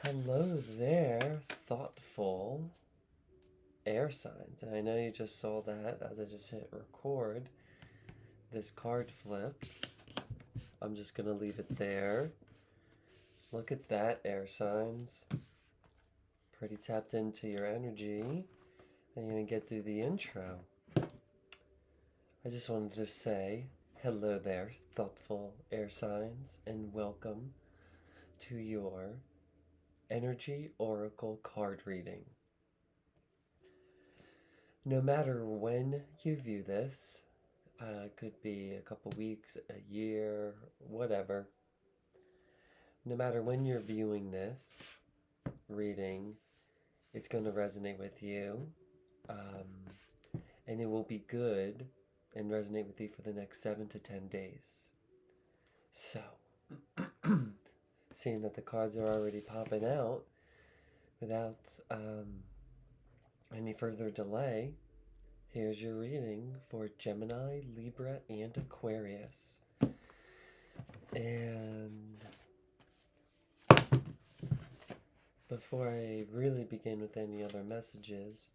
Hello there, thoughtful air signs. And I know you just saw that as I just hit record. This card flipped. I'm just going to leave it there. Look at that, air signs. Pretty tapped into your energy. And you're going to get through the intro. I just wanted to say hello there, thoughtful air signs, and welcome to your Energy Oracle card reading. No matter when you view this, could be a couple weeks, a year, whatever. No matter when you're viewing this reading, it's going to resonate with you. And it will be good and resonate with you for the next 7 to 10 days. So, seeing that the cards are already popping out, without any further delay, here's your reading for Gemini, Libra, and Aquarius. And before I really begin with any other messages,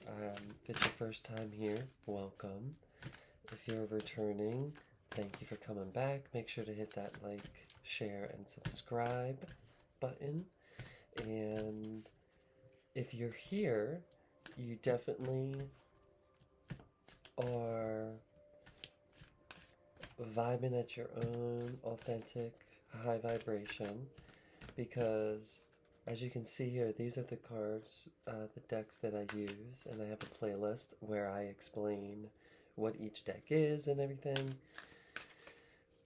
if it's your first time here, welcome. If you're returning, thank you for coming back. Make sure to hit that like, share, and subscribe button. And if you're here, you definitely are vibing at your own authentic high vibration, because as you can see here, these are the cards, the decks that I use, and I have a playlist where I explain what each deck is and everything.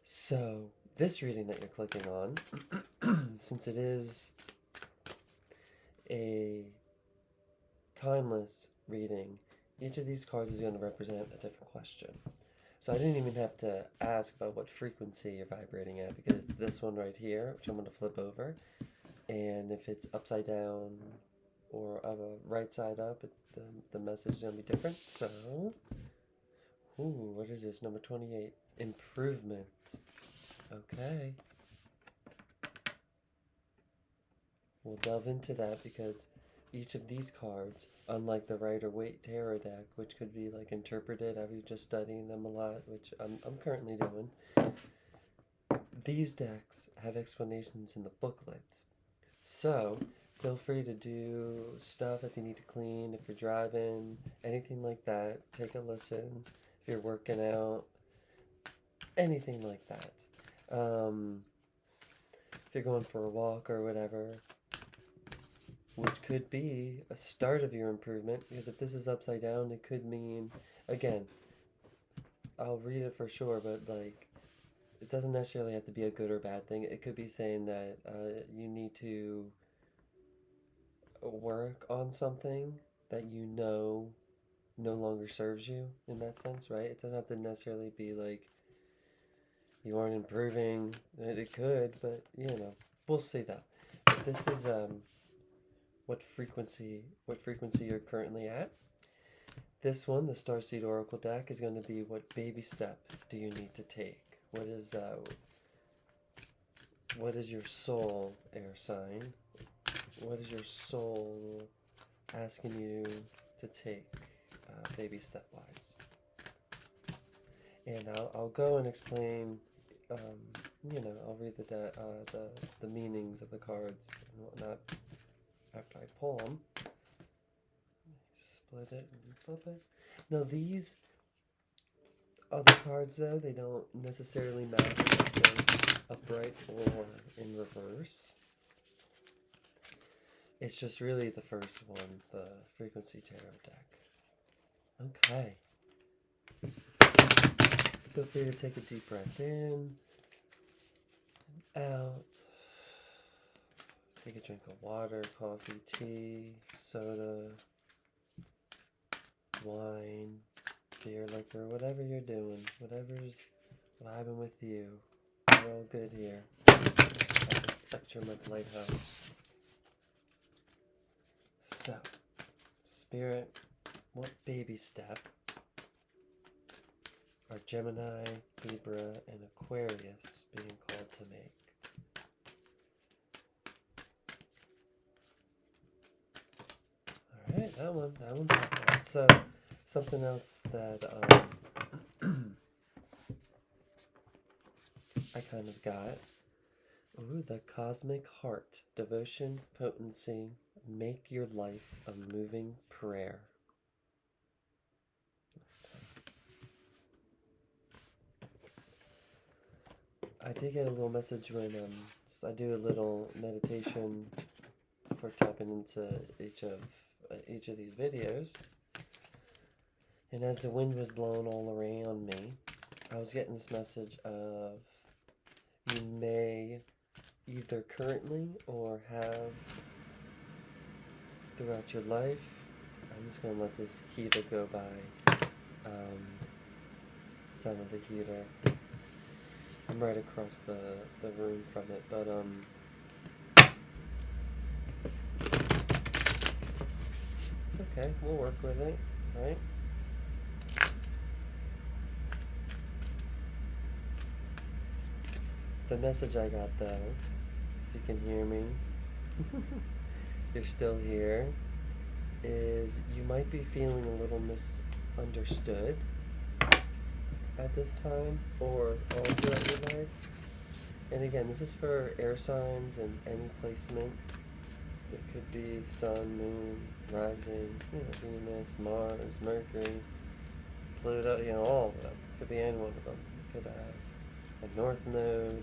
So this reading that you're clicking on, since it is a timeless reading, each of these cards is going to represent a different question. So I didn't even have to ask about what frequency you're vibrating at, because it's this one right here, which I'm going to flip over. And if it's upside down or right side up, the message is going to be different. So, what is this? Number 28. Improvement. Okay. We'll delve into that, because each of these cards, unlike the Rider-Waite Tarot deck, which could be like interpreted after you're just studying them a lot, which I'm currently doing, these decks have explanations in the booklet. So feel free to do stuff if you need to clean, if you're driving, anything like that. Take a listen. If you're working out, anything like that. If you're going for a walk or whatever, which could be a start of your improvement, because if this is upside down, it could mean, again, I'll read it for sure, but like, it doesn't necessarily have to be a good or bad thing. It could be saying that you need to work on something that you know no longer serves you, in that sense, right? It doesn't have to necessarily be like you aren't improving. It could, but we'll see that. But this is what frequency you're currently at. This one, the Starseed Oracle deck, is going to be what baby step do you need to take? What is your soul, air sign? What is your soul asking you to take, baby step-wise? And I'll go and explain, I'll read the meanings of the cards and whatnot after I pull them. Split it and flip it. Now these other cards, though, they don't necessarily matter if they're upright or in reverse. It's just really the first one, the Frequency Tarot deck. Okay. Feel free to take a deep breath in and out. Take a drink of water, coffee, tea, soda, wine, beer, liquor, whatever you're doing, whatever's vibing with you. We're all good here at the Spectrum of Lighthouse. So, Spirit, what baby step are Gemini, Libra, and Aquarius being called to make? Okay, that one's happening. So, something else that I kind of got. Ooh, the Cosmic Heart. Devotion, potency, make your life a moving prayer. I did get a little message when I do a little meditation for tapping into each of these videos. And as the wind was blowing all around me, I was getting this message of you may either currently or have throughout your life. I'm just going to let this heater go by. Some of the heater. I'm right across the room from it, but it's okay. We'll work with it, right? The message I got, though, if you can hear me, you're still here, is you might be feeling a little misunderstood at this time, or all throughout your life. And again, this is for air signs and any placement. It could be sun, moon, rising, Venus, Mars, Mercury, Pluto, all of them. It could be any one of them. It could have a north node.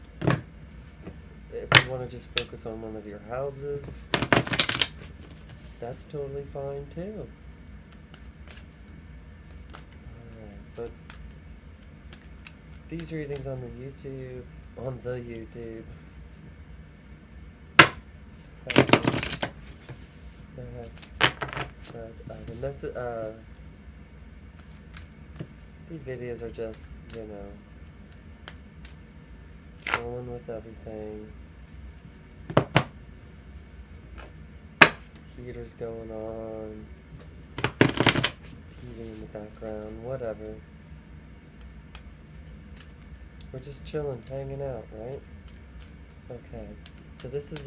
If you want to just focus on one of your houses, that's totally fine too. Alright, but these readings on the YouTube, these videos are just, going with everything. Heaters going on, TV in the background, whatever. We're just chilling, hanging out, right? Okay. So this is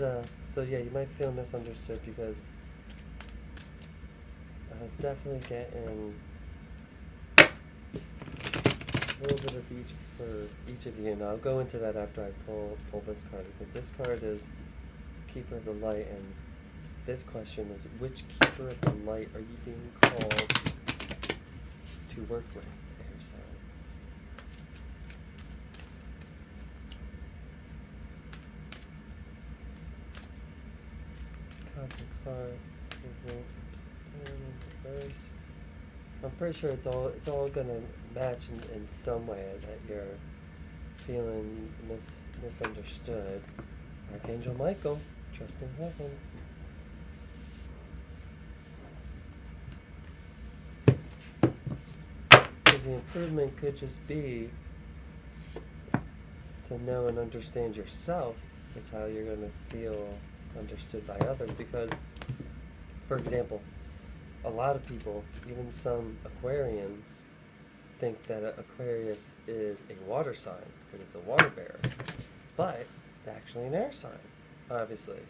so yeah, you might feel misunderstood because I was definitely getting a little bit of each for each of you, and I'll go into that after I pull this card, because this card is Keeper of the Light, and this question is, which Keeper of the Light are you being called to work with, air signs? Cosmic Heart, reverse. I'm pretty sure it's all gonna match in some way, that you're feeling misunderstood. Archangel Michael, trust in heaven. Because the improvement could just be to know and understand yourself is how you're gonna feel understood by others. Because, for example, a lot of people, even some Aquarians, think that Aquarius is a water sign because it's a water bearer, but it's actually an air sign, obviously,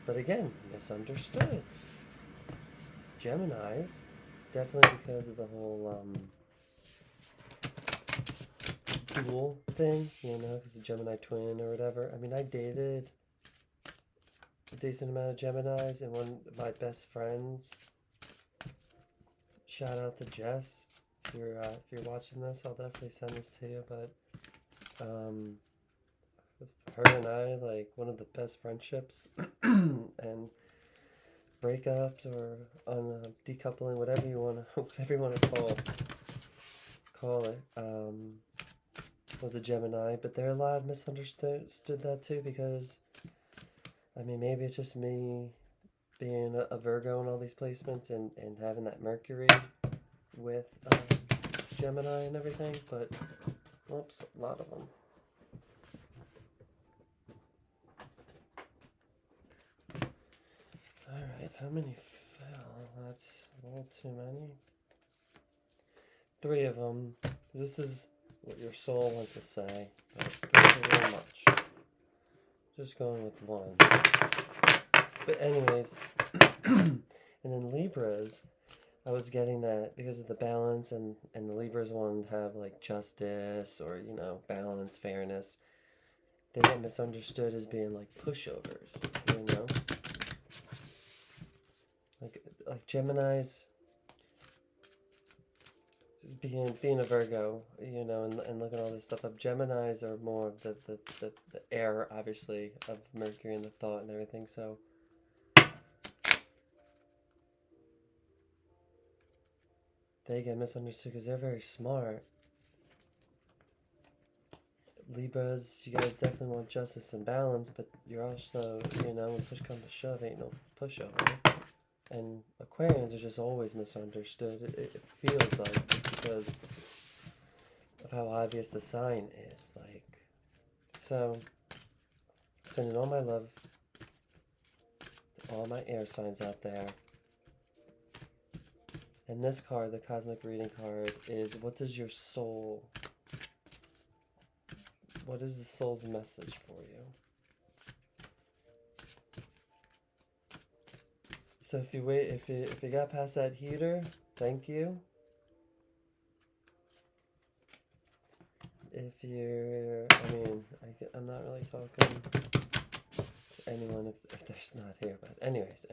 but again, misunderstood. Geminis, definitely because of the whole dual thing, because the Gemini twin or whatever. I mean, I dated a decent amount of Geminis, and one of my best friends, shout out to Jess, if you're watching this, I'll definitely send this to you, but her and I, like, one of the best friendships and breakups or on decoupling, whatever you want to call it, was a Gemini. But there are a lot of misunderstood that too, because I mean, maybe it's just me being a Virgo in all these placements and having that Mercury with Gemini and everything, but oops, a lot of them. Alright, how many fell? That's a little too many. 3 of them. This is what your soul wants to say, but 3 is a little much. Just going with 1. But anyways, And then Libras, I was getting that because of the balance, and the Libras want to have like justice or, you know, balance, fairness. They get misunderstood as being like pushovers, you know? Like Gemini's being a Virgo, you know, and look at all this stuff up. Geminis are more of the air, obviously, of Mercury and the thought and everything, so they get misunderstood because they're very smart. Libras, you guys definitely want justice and balance, but you're also, you know, when push comes to shove, ain't no pushover. And Aquarians are just always misunderstood. It feels like, just because of how obvious the sign is. Like, so, sending all my love to all my air signs out there. And this card, the cosmic reading card, is what does your soul, what is the soul's message for you? So if you wait, if you got past that heater, thank you. If you're, I mean, I'm not really talking to anyone if they're not here, but anyways,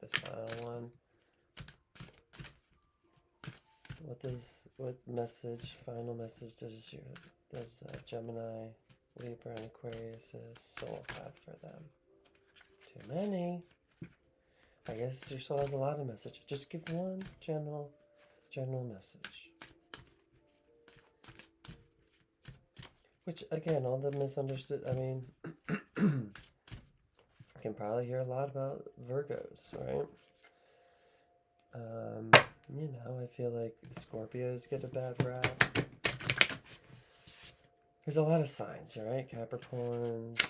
this final one. What final message does Gemini, Libra, and Aquarius' soul have for them? Too many. I guess your soul has a lot of messages. Just give one general message. Which, again, all the misunderstood, I mean, I can probably hear a lot about Virgos, right? You know, I feel like Scorpios get a bad rap. There's a lot of signs, right? Capricorns,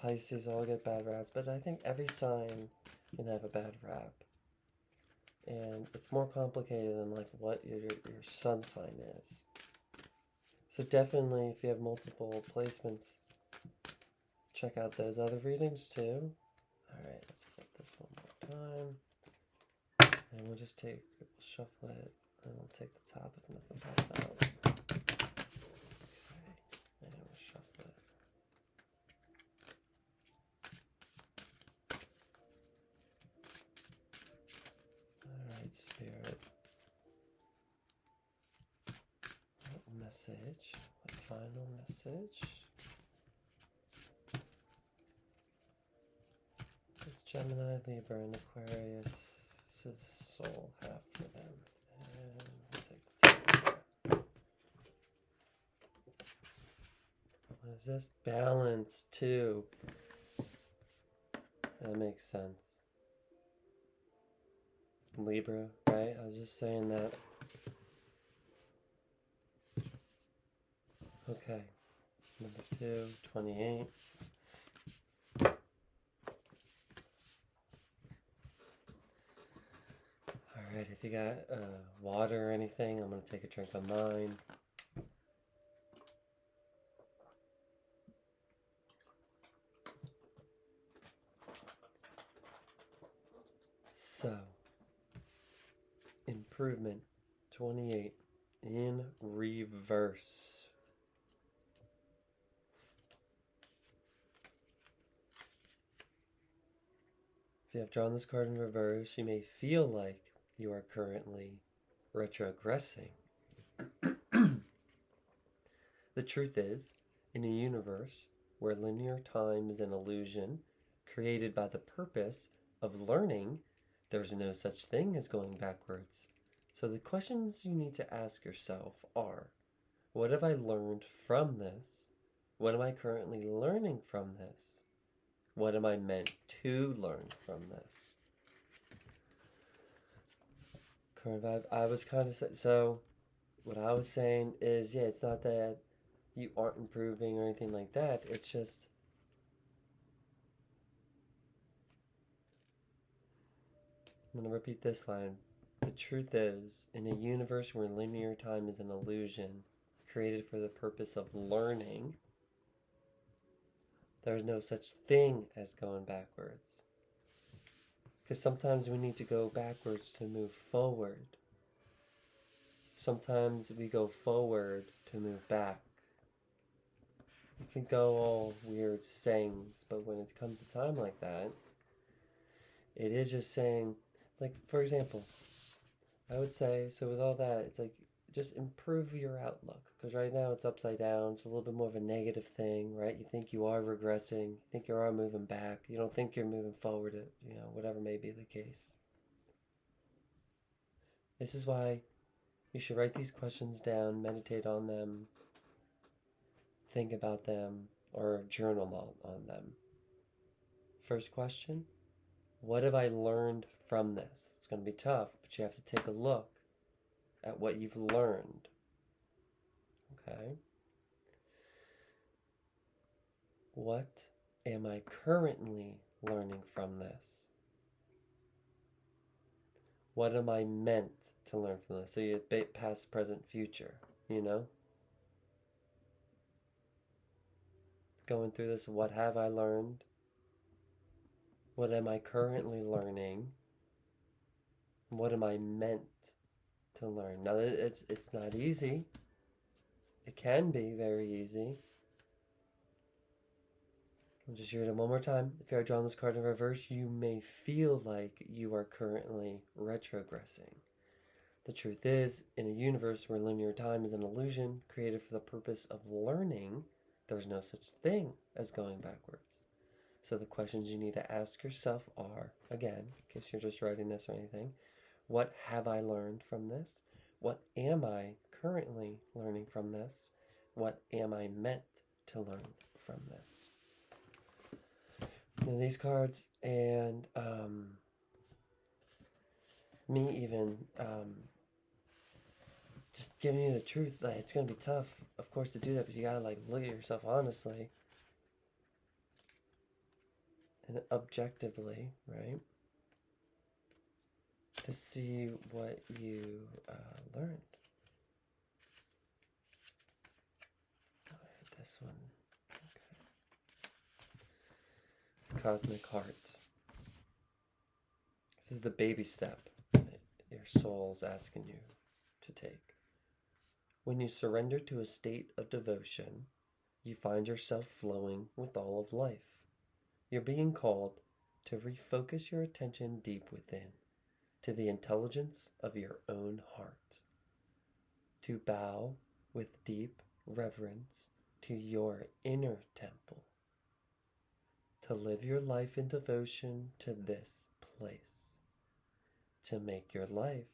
Pisces all get bad raps, but I think every sign can have a bad rap. And it's more complicated than like what your sun sign is. So definitely, if you have multiple placements, check out those other readings too. Alright, let's flip this one more time. And we'll just shuffle it, and we'll take the top if nothing pops out. Okay, and we'll shuffle it. Alright, Spirit. What message? What final message does Gemini, Libra, and Aquarius' soul have for them? And we'll take the top. What is this? Balance, too. That makes sense. Libra, right? I was just saying that. Okay. Number 2, 28. Alright, if you got water or anything, I'm going to take a drink of mine. So, improvement 28 in reverse. If you have drawn this card in reverse, you may feel like you are currently retrogressing. The truth is, in a universe where linear time is an illusion created by the purpose of learning, there's no such thing as going backwards. So the questions you need to ask yourself are, what have I learned from this? What am I currently learning from this? What am I meant to learn from this? Current vibe, I was kind of so what I was saying is, yeah, it's not that you aren't improving or anything like that. It's just I'm going to repeat this line. The truth is, in a universe where linear time is an illusion created for the purpose of learning, there's no such thing as going backwards. Because sometimes we need to go backwards to move forward. Sometimes we go forward to move back. You can go all weird sayings, but when it comes to time like that, it is just saying, like, for example, I would say, so with all that, it's like, just improve your outlook. Because right now it's upside down. It's a little bit more of a negative thing, right? You think you are regressing. You think you are moving back. You don't think you're moving forward, whatever may be the case. This is why you should write these questions down, meditate on them, think about them, or journal on them. First question, what have I learned from this? It's going to be tough, but you have to take a look at what you've learned. Okay? What am I currently learning from this? What am I meant to learn from this? So you have past, present, future, Going through this, what have I learned? What am I currently learning? What am I meant to learn? Now, it's not easy. It can be very easy. I'll just read it one more time. If you are drawing this card in reverse, you may feel like you are currently retrogressing. The truth is, in a universe where linear time is an illusion created for the purpose of learning, there's no such thing as going backwards. So the questions you need to ask yourself are, again, in case you're just writing this or anything, what have I learned from this? What am I currently learning from this? What am I meant to learn from this? And these cards and me even just giving you the truth, like, it's going to be tough, of course, to do that, but you got to look at yourself honestly and objectively, right? To see what you learned. This one. Okay. Cosmic Heart. This is the baby step your soul's asking you to take. When you surrender to a state of devotion, you find yourself flowing with all of life. You're being called to refocus your attention deep within, to the intelligence of your own heart, to bow with deep reverence to your inner temple, to live your life in devotion to this place, to make your life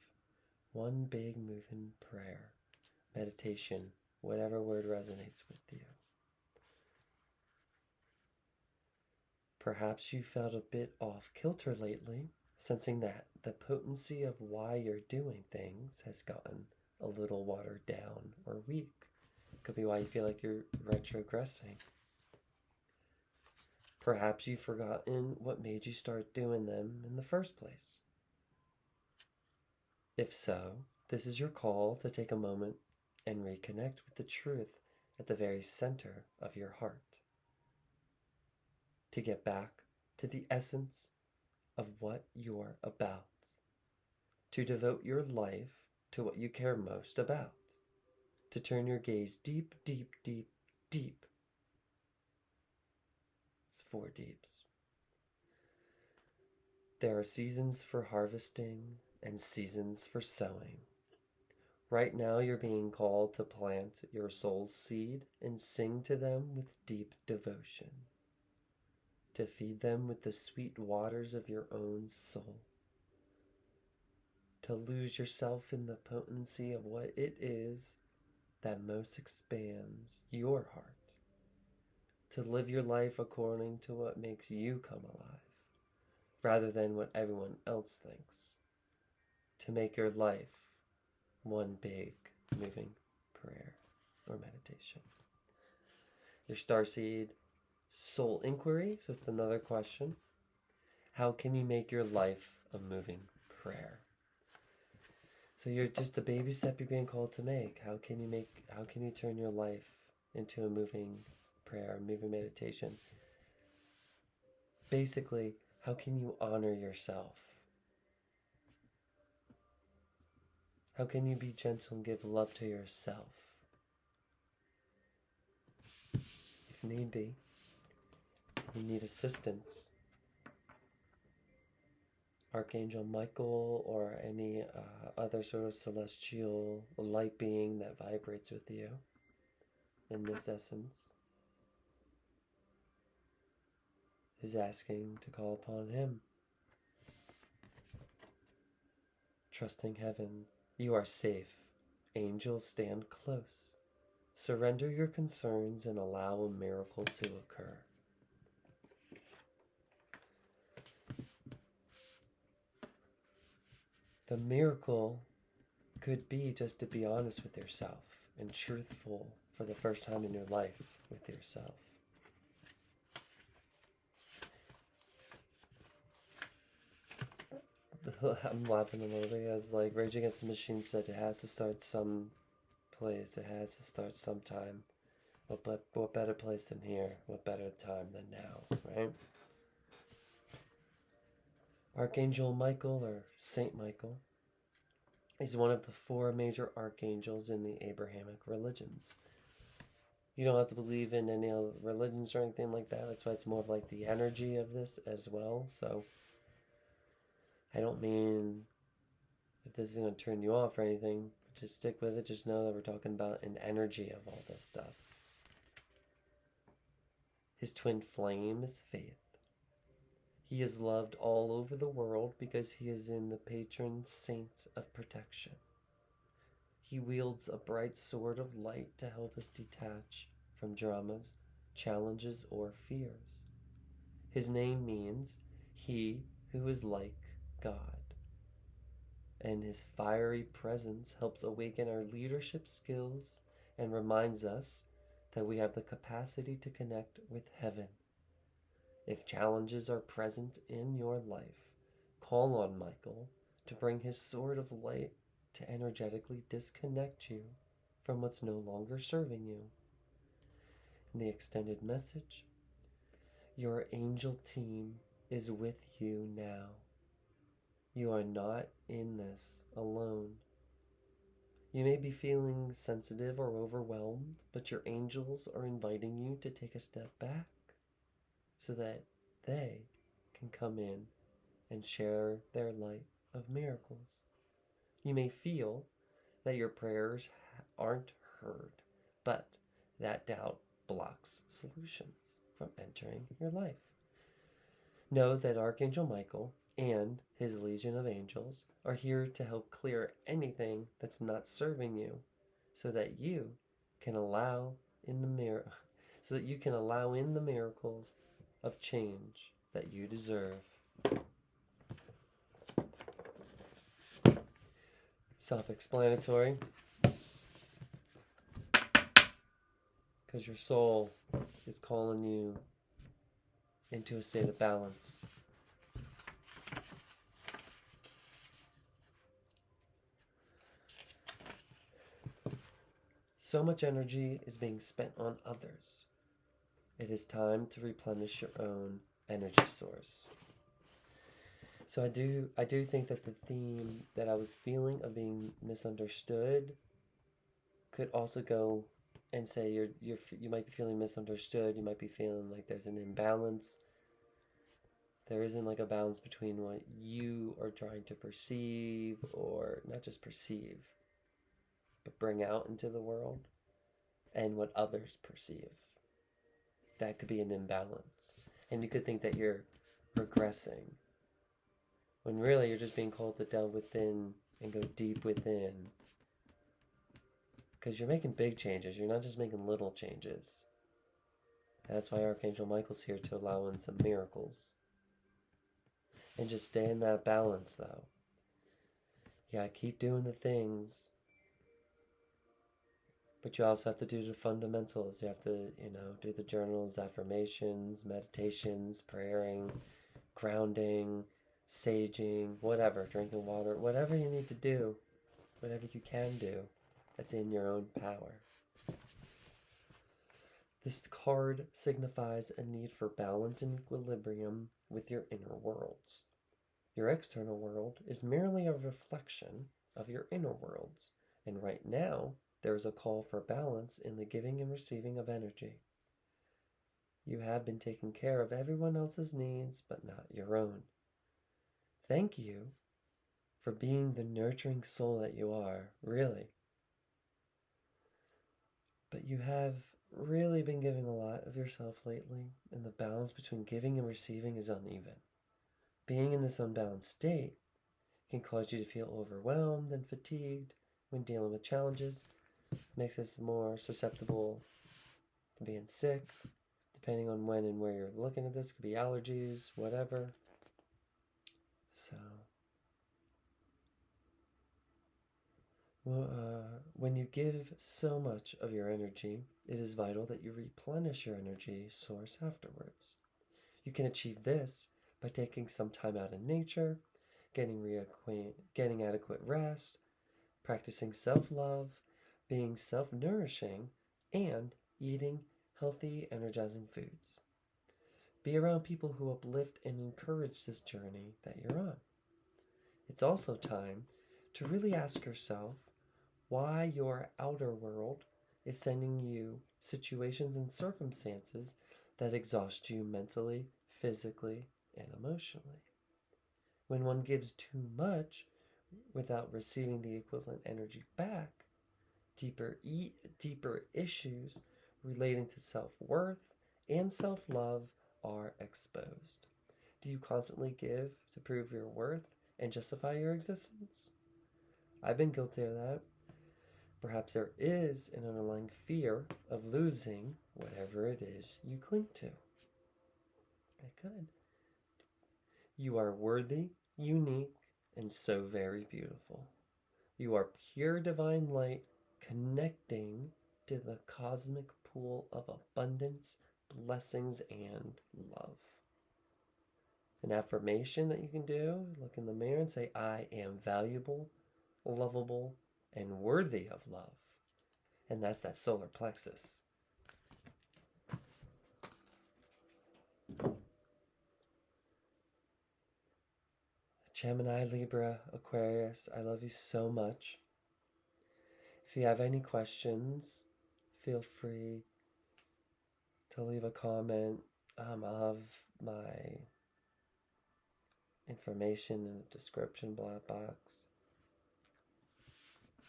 one big moving prayer, meditation, whatever word resonates with you. Perhaps you felt a bit off kilter lately, sensing that the potency of why you're doing things has gotten a little watered down or weak. Could be why you feel like you're retrogressing. Perhaps you've forgotten what made you start doing them in the first place. If so, this is your call to take a moment and reconnect with the truth at the very center of your heart. To get back to the essence of what you're about. To devote your life to what you care most about. To turn your gaze deep, deep, deep, deep. It's 4 deeps. There are seasons for harvesting and seasons for sowing. Right now you're being called to plant your soul's seed and sing to them with deep devotion. To feed them with the sweet waters of your own soul. To lose yourself in the potency of what it is that most expands your heart. To live your life according to what makes you come alive, rather than what everyone else thinks. To make your life one big moving prayer or meditation. Your starseed soul inquiry, so it's another question. How can you make your life a moving prayer? So you're just a baby step you're being called to make. How can you turn your life into a moving prayer, a moving meditation? Basically, How can you honor yourself? How can you be gentle and give love to yourself? If need be, you need assistance. Archangel Michael or any other sort of celestial light being that vibrates with you in this essence is asking to call upon him. Trusting heaven, you are safe. Angels stand close. Surrender your concerns and allow a miracle to occur. The miracle could be just to be honest with yourself and truthful for the first time in your life with yourself. I'm laughing a little because, like, Rage Against the Machine said, it has to start some place. It has to start sometime. What better place than here? What better time than now, right? Archangel Michael, or Saint Michael, is one of the 4 major archangels in the Abrahamic religions. You don't have to believe in any other religions or anything like that. That's why it's more of like the energy of this as well. So I don't mean if this is going to turn you off or anything, just stick with it. Just know that we're talking about an energy of all this stuff. His twin flame is faith. He is loved all over the world because he is in the patron saint of protection. He wields a bright sword of light to help us detach from dramas, challenges, or fears. His name means he who is like God. And his fiery presence helps awaken our leadership skills and reminds us that we have the capacity to connect with heaven. If challenges are present in your life, call on Michael to bring his sword of light to energetically disconnect you from what's no longer serving you. In the extended message, your angel team is with you now. You are not in this alone. You may be feeling sensitive or overwhelmed, but your angels are inviting you to take a step back so that they can come in and share their light of miracles. You may feel that your prayers aren't heard, but that doubt blocks solutions from entering your life. Know that Archangel Michael and his legion of angels are here to help clear anything that's not serving you, so that you can allow in the miracles of change that you deserve. Self-explanatory, because your soul is calling you into a state of balance. So much energy is being spent on others. It is time to replenish your own energy source. So I do think that the theme that I was feeling of being misunderstood could also go and say you might be feeling misunderstood. You might be feeling like there's an imbalance. There isn't like a balance between what you are trying to perceive, or not just perceive, but bring out into the world, and what others perceive. That could be an imbalance. And you could think that you're regressing, when really you're just being called to delve within and go deep within. Because you're making big changes. You're not just making little changes. That's why Archangel Michael's here, to allow in some miracles. And just stay in that balance, though. You gotta keep doing the things, but you also have to do the fundamentals. You have to, do the journals, affirmations, meditations, praying, grounding, saging, whatever, drinking water, whatever you need to do, whatever you can do, that's in your own power. This card signifies a need for balance and equilibrium with your inner worlds. Your external world is merely a reflection of your inner worlds, and right now there is a call for balance in the giving and receiving of energy. You have been taking care of everyone else's needs, but not your own. Thank you for being the nurturing soul that you are, really. But you have really been giving a lot of yourself lately, and the balance between giving and receiving is uneven. Being in this unbalanced state can cause you to feel overwhelmed and fatigued when dealing with challenges, makes us more susceptible to being sick, depending on when and where you're looking at this. Could be allergies, whatever. So, when you give so much of your energy, it is vital that you replenish your energy source afterwards. You can achieve this by taking some time out in nature, getting adequate rest, practicing self-love, being self-nourishing, and eating healthy, energizing foods. Be around people who uplift and encourage this journey that you're on. It's also time to really ask yourself why your outer world is sending you situations and circumstances that exhaust you mentally, physically, and emotionally. When one gives too much without receiving the equivalent energy back, deeper issues relating to self-worth and self-love are exposed. Do you constantly give to prove your worth and justify your existence? I've been guilty of that. Perhaps there is an underlying fear of losing whatever it is you cling to. It could. You are worthy, unique, and so very beautiful. You are pure divine light connecting to the cosmic pool of abundance, blessings, and love. An affirmation that you can do, look in the mirror and say, I am valuable, lovable, and worthy of love. And that's that solar plexus. Gemini, Libra, Aquarius, I love you so much. If you have any questions, feel free to leave a comment. I'll have my information in the description box.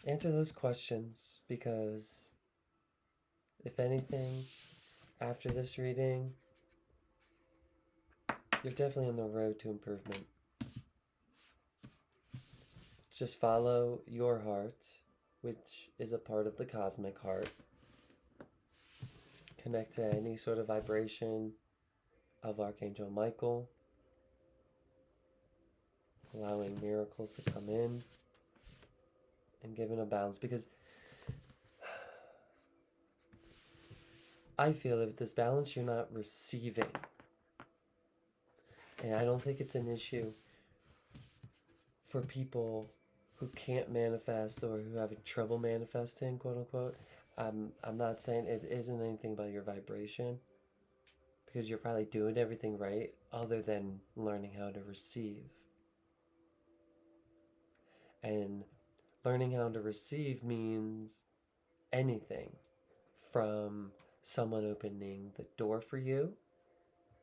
Answer those questions, because if anything, after this reading, you're definitely on the road to improvement. Just follow your heart, which is a part of the cosmic heart. Connect to any sort of vibration of Archangel Michael, allowing miracles to come in and giving a balance, because I feel that with this balance you're not receiving, and I don't think it's an issue for people who can't manifest or who have trouble manifesting, quote unquote. I'm not saying it isn't anything about your vibration, because you're probably doing everything right other than learning how to receive. And learning how to receive means anything from someone opening the door for you,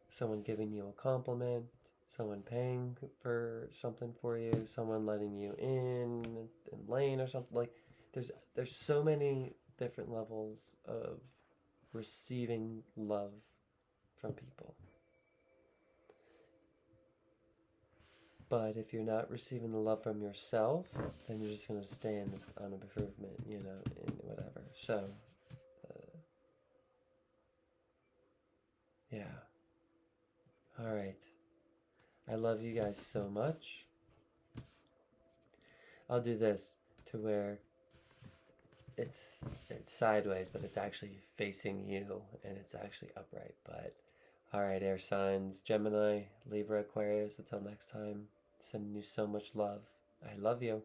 someone giving you a compliment, someone paying for something for you, someone letting you in lane or something. Like there's so many different levels of receiving love from people. But if you're not receiving the love from yourself, then you're just going to stay in this unimprovement, in whatever. So, yeah. All right. I love you guys so much. I'll do this to where it's sideways, but it's actually facing you, and it's actually upright. But, all right, air signs, Gemini, Libra, Aquarius, until next time, sending you so much love. I love you.